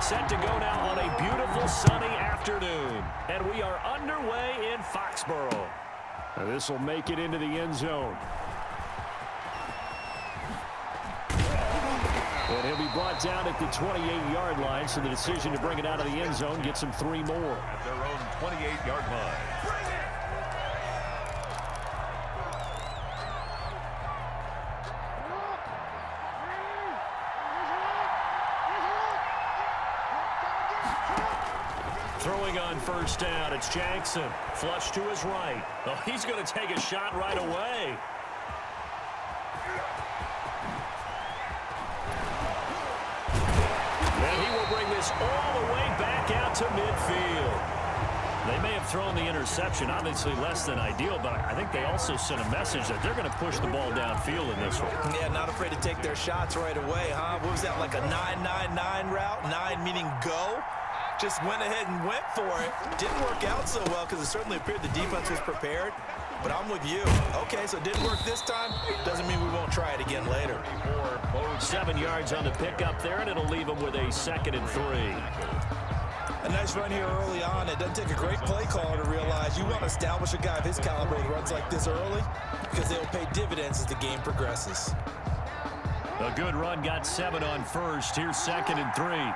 Set to go now on a beautiful sunny afternoon. And we are underway in Foxborough. This will make it into the end zone. And he'll be brought down at the 28-yard line, so the decision to bring it out of the end zone gets him 3 more. At their own 28-yard line. Throwing on first down, it's Jackson. Flush to his right. Oh, he's going to take a shot right away. And he will bring this all the way back out to midfield. They may have thrown the interception, obviously less than ideal, but I think they also sent a message that they're going to push the ball downfield in this one. Yeah, not afraid to take their shots right away, huh? What was that, like a 9-9-9 route? 9 meaning go? Just went ahead and went for it. Didn't work out so well because it certainly appeared the defense was prepared. But I'm with you. Okay, so it didn't work this time. Doesn't mean we won't try it again later. 7 yards on the pickup there, and it'll leave them with a 2nd and 3. A nice run here early on. It doesn't take a great play caller to realize you want to establish a guy of his caliber who runs like this early because they'll pay dividends as the game progresses. A good run, got 7 on first. Here's 2nd and 3.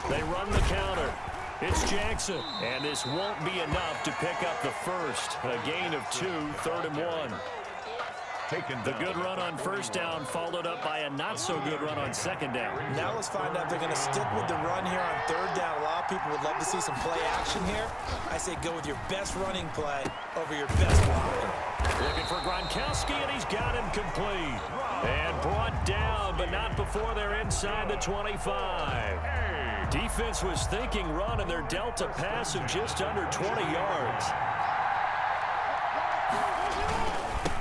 They run the counter. It's Jackson. And this won't be enough to pick up the first. A gain of 2, 3rd and 1. The good run on first down followed up by a not-so-good run on 2nd down. Now let's find out if they're going to stick with the run here on 3rd down. A lot of people would love to see some play action here. I say go with your best running play over your best blocking. Looking for Gronkowski, and he's got him complete. And brought down, but not before they're inside the 25. Defense was thinking run, and they're dealt a pass of just under 20 yards.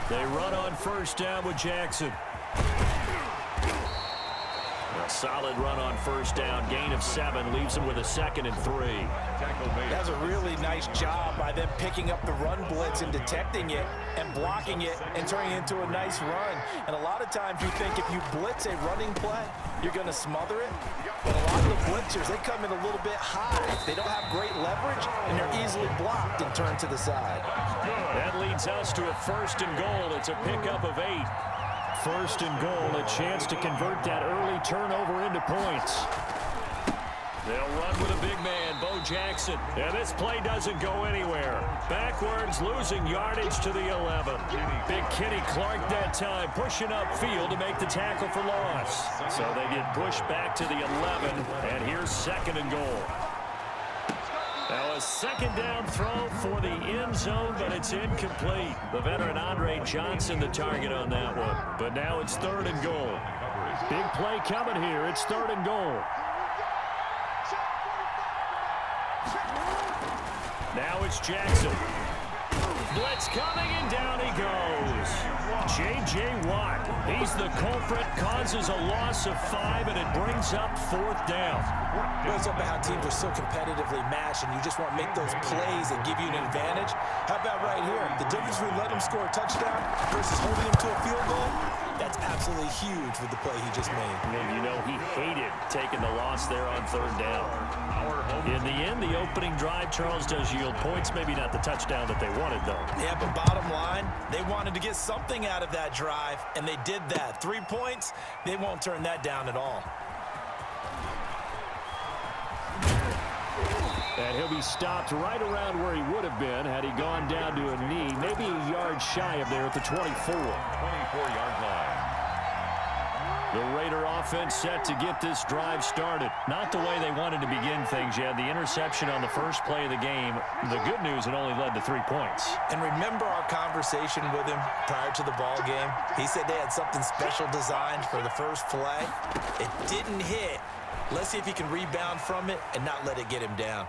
They run on first down with Jackson. A solid run on first down. Gain of 7 leaves them with a 2nd and 3. That's a really nice job by them picking up the run blitz and detecting it and blocking it and turning it into a nice run. And a lot of times you think if you blitz a running play, you're going to smother it. But a lot of the blitzers, they come in a little bit high. They don't have great leverage, and they're easily blocked and turned to the side. That leads us to a 1st and goal. It's a pickup of 8. 1st and goal, a chance to convert that early turnover into points. They'll run with a big man, Bo Jackson. And this play doesn't go anywhere. Backwards, losing yardage to the 11. Big Kenny Clark that time, pushing upfield to make the tackle for loss. So they get pushed back to the 11, and here's 2nd and goal. Now a 2nd down throw for the end zone, but it's incomplete. The veteran Andre Johnson the target on that one. But now it's 3rd and goal. Big play coming here. It's 3rd and goal. Now it's Jackson. Blitz coming, and down he goes. J.J. Watt, he's the culprit, causes a loss of 5, and it brings up 4th down. Well, it's about how teams are so competitively matched, and you just want to make those plays that give you an advantage. How about right here? The difference between letting them score a touchdown versus holding them to a field goal, that's absolutely huge with the play he just made. And you know, he hated taking the loss there on 3rd down. In the end, the opening drive, Charles, does yield points. Maybe not the touchdown that they wanted, though. Yeah, but bottom line, they wanted to get something out of that drive, and they did that. 3 points, they won't turn that down at all. And he'll be stopped right around where he would have been had he gone down to a knee, maybe a yard shy of there at the 24. 24-yard line. The Raider offense set to get this drive started. Not the way they wanted to begin things. You had the interception on the first play of the game. The good news, it only led to 3 points. And remember our conversation with him prior to the ball game? He said they had something special designed for the first play. It didn't hit. Let's see if he can rebound from it and not let it get him down.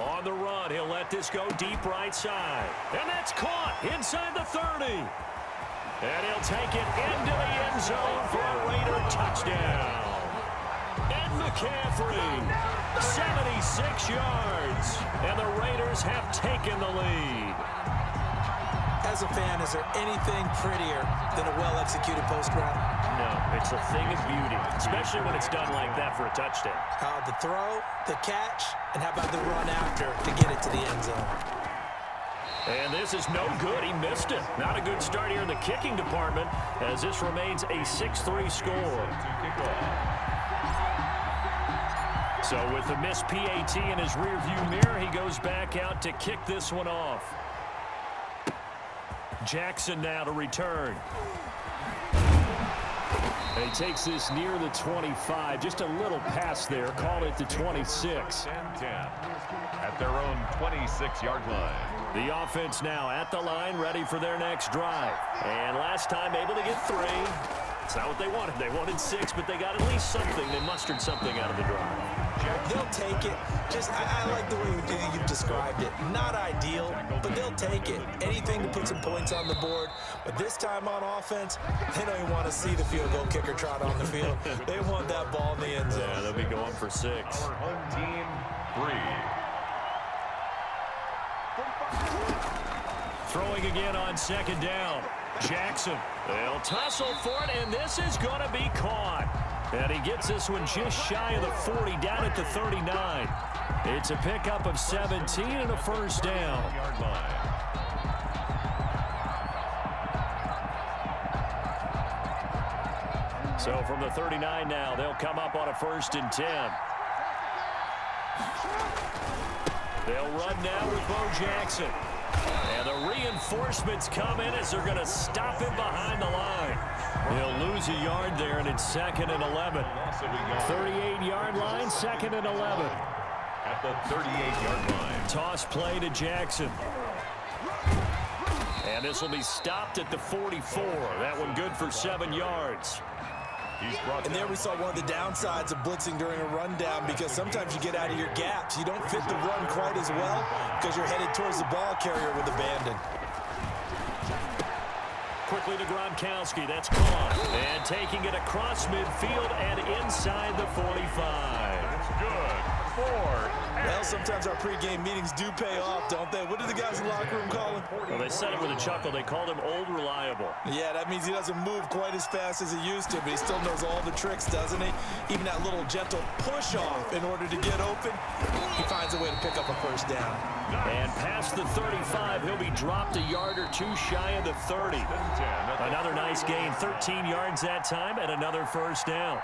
On the run, he'll let this go deep right side. And that's caught inside the 30. And he'll take it into the end zone for a Raider touchdown. Ed McCaffrey, 76 yards. And the Raiders have taken the lead. As a fan, is there anything prettier than a well-executed post route? No, it's a thing of beauty, especially when it's done like that for a touchdown. How the throw, the catch, and how about the run after to get it to the end zone? And this is no good. He missed it. Not a good start here in the kicking department as this remains a 6-3 score. So with the missed PAT in his rearview mirror, he goes back out to kick this one off. Jackson now to return. And he takes this near the 25. Just a little pass there. Call it the 26. 10-10 at their own 26-yard line. The offense now at the line, ready for their next drive. And last time able to get 3. It's not what they wanted. They wanted 6, but they got at least something. They mustered something out of the drive. They'll take it. I like the way you've described it. Not ideal, but they'll take it. Anything to put some points on the board. But this time on offense, they don't even want to see the field goal kicker trot on the field. They want that ball in the end zone. Yeah, they'll be going for 6. Our home team, 3. Throwing again on second down. Jackson. They'll tussle for it, and this is going to be caught. And he gets this one just shy of the 40, down at the 39. It's a pickup of 17 and a first down. So from the 39 now, they'll come up on a 1st and 10. They'll run now with Bo Jackson. And the reinforcements come in as they're going to stop him behind the line. He'll lose a yard there, and it's 2nd and 11. 38-yard line, 2nd and 11. At the 38-yard line. Toss play to Jackson. And this will be stopped at the 44. That one good for 7 yards. And there we saw one of the downsides of blitzing during a rundown, because sometimes you get out of your gaps. You don't fit the run quite as well because you're headed towards the ball carrier with abandon. Quickly to Gronkowski. That's caught. And taking it across midfield and inside the 45. It's good. 4. Well, sometimes our pregame meetings do pay off, don't they? What do the guys in the locker room call him? Well, they said it with a chuckle. They called him Old Reliable. Yeah, that means he doesn't move quite as fast as he used to, but he still knows all the tricks, doesn't he? Even that little gentle push-off in order to get open, he finds a way to pick up a first down. And past the 35, he'll be dropped a yard or 2 shy of the 30. Another nice gain, 13 yards that time, and another first down.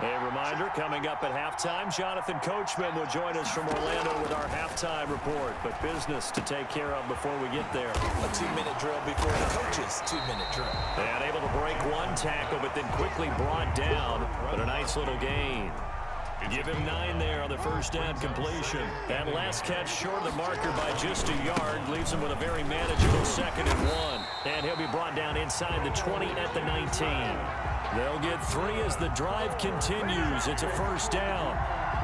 A reminder, coming up at halftime, Jonathan Coachman will join us from Orlando with our halftime report. But business to take care of before we get there. A 2-minute drill before the coach's 2-minute drill. And able to break 1 tackle, but then quickly brought down. But a nice little gain. Give him 9 there on the first down completion. That last catch short of the marker by just a yard leaves him with a very manageable 2nd and 1. And he'll be brought down inside the 20 at the 19. They'll get 3 as the drive continues. It's a first down.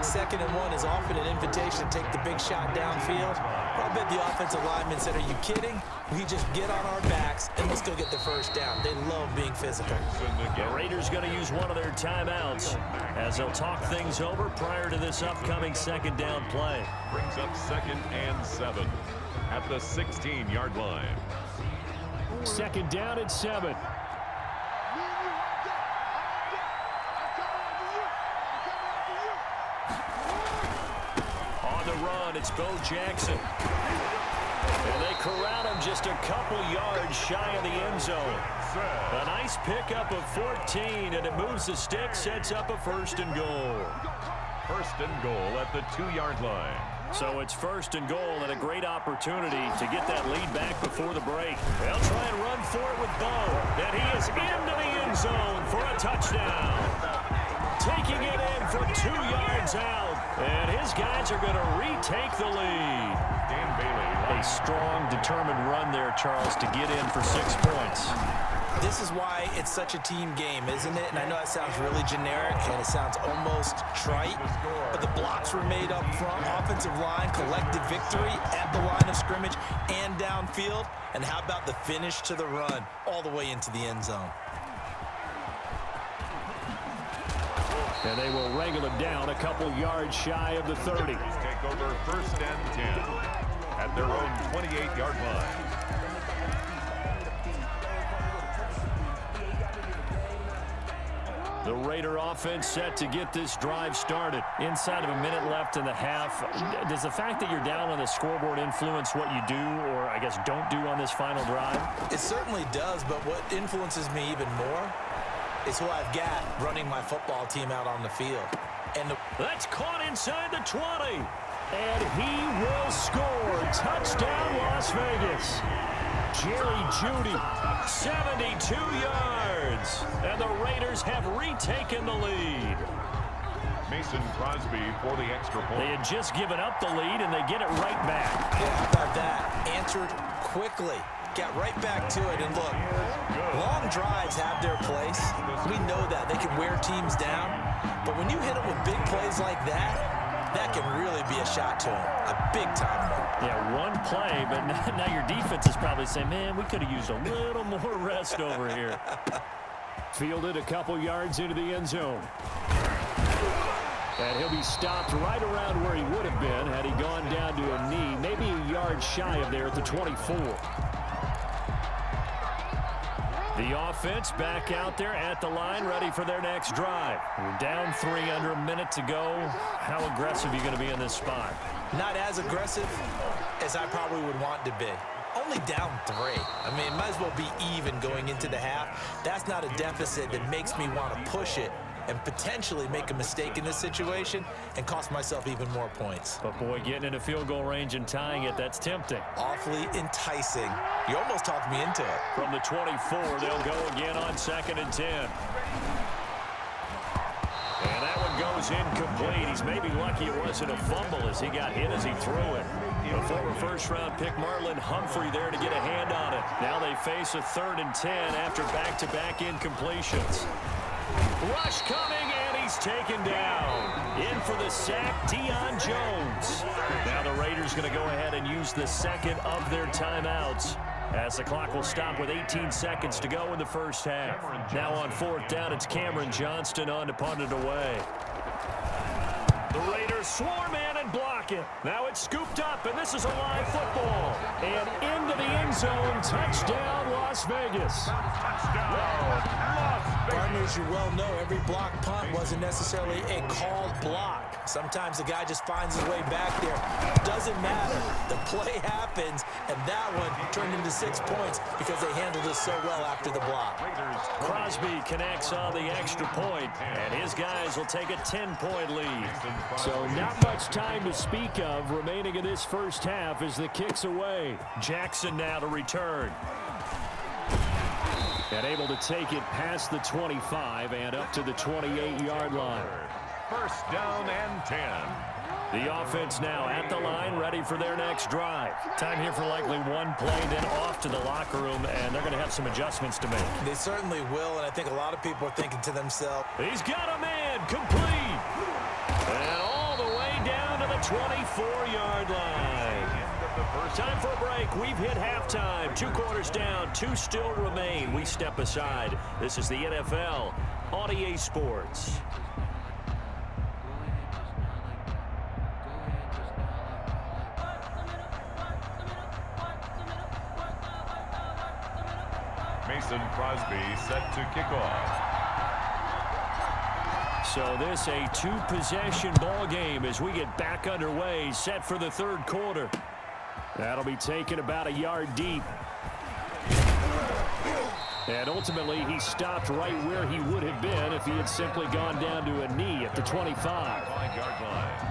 2nd and 1 is often an invitation to take the big shot downfield. I bet the offensive lineman said, "Are you kidding? We just get on our backs and let's go get the first down." They love being physical. The Raiders going to use one of their timeouts as they'll talk things over prior to this upcoming 2nd down play. Brings up 2nd and 7 at the 16-yard line. 2nd down at 7. On the run, it's Bo Jackson. And they corral him just a couple yards shy of the end zone. A nice pickup of 14, and it moves the stick, sets up a 1st and goal. 1st and goal at the 2-yard line. So it's 1st and goal, and a great opportunity to get that lead back before the break. They'll try and run for it with Bo. And he is into the end zone for a touchdown. Taking it in from 2 yards out. And his guys are going to retake the lead. Dan Bailey. A strong, determined run there, Charles, to get in for 6 points. This is why it's such a team game, isn't it? And I know that sounds really generic and it sounds almost trite, but the blocks were made up front. Offensive line collected victory at the line of scrimmage and downfield. And how about the finish to the run all the way into the end zone? And they will wrangle it down a couple yards shy of the 30. Take over 1st and 10 at their own 28-yard line. The Raider offense set to get this drive started. Inside of a minute left in the half, does the fact that you're down on the scoreboard influence what you do, or I guess don't do on this final drive? It certainly does, but what influences me even more is who I've got running my football team out on the field. And that's caught inside the 20. And he will score. Touchdown, Las Vegas. Jerry Jeudy, 72 yards. And the Raiders have retaken the lead. Mason Crosby for the extra point. They had just given up the lead, and they get it right back. Yeah, how about that? Answered quickly. Got right back to it. And look, long drives have their place. We know that. They can wear teams down. But when you hit them with big plays like that, that can really be a shot to them. A big-time one. Yeah, one play, but now your defense is probably saying, man, we could have used a little more rest over here. Fielded a couple yards into the end zone. And he'll be stopped right around where he would have been had he gone down to a knee, maybe a yard shy of there at the 24. The offense back out there at the line, ready for their next drive. We're down 3 under a minute to go. How aggressive are you going to be in this spot? Not as aggressive as I probably would want to be. Only down 3. I mean, might as well be even going into the half. That's not a deficit that makes me want to push it and potentially make a mistake in this situation and cost myself even more points. But, boy, getting into field goal range and tying it, that's tempting. Awfully enticing. You almost talked me into it. From the 24, they'll go again on 2nd and 10. And that one goes incomplete. He's maybe lucky it wasn't a fumble as he got hit as he threw it. The former first-round pick Marlon Humphrey there to get a hand on it. Now they face a 3rd and 10 after back-to-back incompletions. Rush coming, and he's taken down. In for the sack, Deion Jones. Now the Raiders going to go ahead and use the second of their timeouts, as the clock will stop with 18 seconds to go in the first half. Now on 4th down, it's Cameron Johnston on to punt it away. The Raiders swarm in and block it. Now it's scooped up, and this is a live football. And into the end zone, touchdown Las Vegas. Partners, you well know every block punt wasn't necessarily a called block. Sometimes the guy just finds his way back there. Doesn't matter. The play happens, and that one turned into 6 points because they handled it so well after the block. Crosby connects on the extra point, and his guys will take a 10-point lead. So not much time to speak of remaining in this first half as the kick's away. Jackson now to return. And able to take it past the 25 and up to the 28-yard line. 1st down and 10. The offense now at the line, ready for their next drive. Time here for likely one play, then off to the locker room, and they're going to have some adjustments to make. They certainly will, and I think a lot of people are thinking to themselves, he's got a man, complete. And all the way down to the 24-yard line. Time for a break. We've hit halftime. 2 quarters down, 2 still remain. We step aside. This is the NFL on EA Sports. Mason Crosby set to kick off. So this a 2-possession ball game as we get back underway, set for the 3rd quarter. That'll be taken about a yard deep. And ultimately, he stopped right where he would have been if he had simply gone down to a knee at the 25. 5-yard line.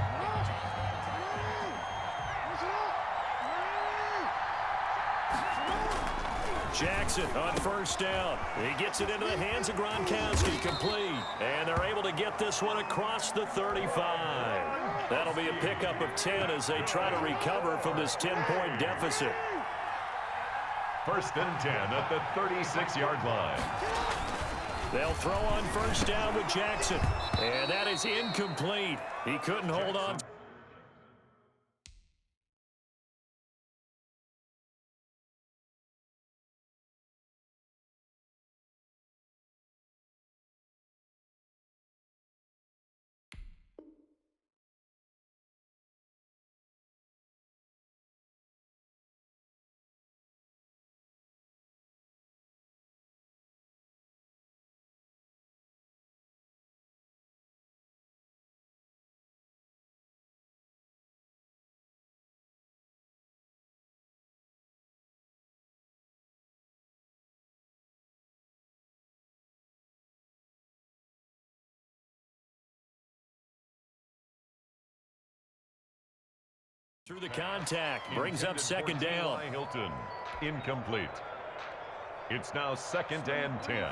Jackson on 1st down. He gets it into the hands of Gronkowski, complete. And they're able to get this one across the 35. That'll be a pickup of 10 as they try to recover from this 10-point deficit. 1st and 10 at the 36-yard line. They'll throw on 1st down with Jackson. And that is incomplete. He couldn't hold on. Through the contact, brings up second down. Hilton, incomplete. It's now 2nd and 10.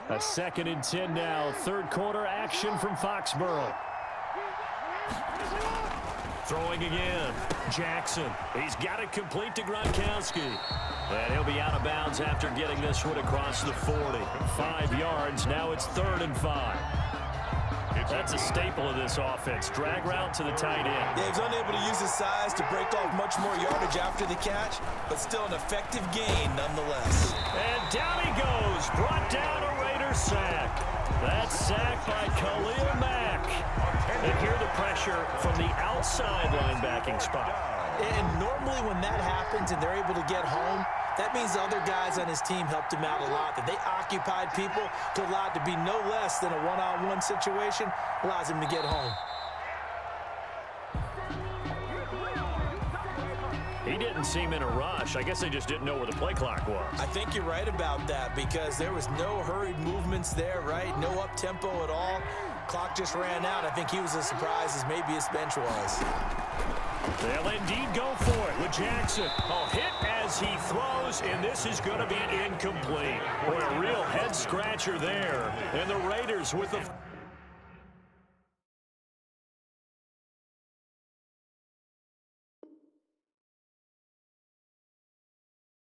A 2nd and 10 now. Third quarter action from Foxborough. Throwing again. Jackson. He's got it complete to Gronkowski. And he'll be out of bounds after getting this one across the 40. 5 yards. Now it's 3rd and 5. That's a staple of this offense. Drag route to the tight end. Yeah, he's unable to use his size to break off much more yardage after the catch, but still an effective gain nonetheless. And down he goes. Brought down a Raider sack. That's sacked by Khalil Mack. And here the pressure from the outside linebacking spot. And normally when that happens and they're able to get home, that means the other guys on his team helped him out a lot. That they occupied people to allow it to be no less than a one-on-one situation, allows him to get home. He didn't seem in a rush. I guess they just didn't know where the play clock was. I think you're right about that because there was no hurried movements there, right? No up-tempo at all. Clock just ran out. I think he was as surprised as maybe his bench was. They'll indeed go for it with Jackson. A hit as he throws, and this is going to be incomplete. Boy, a real head-scratcher there. And the Raiders with the...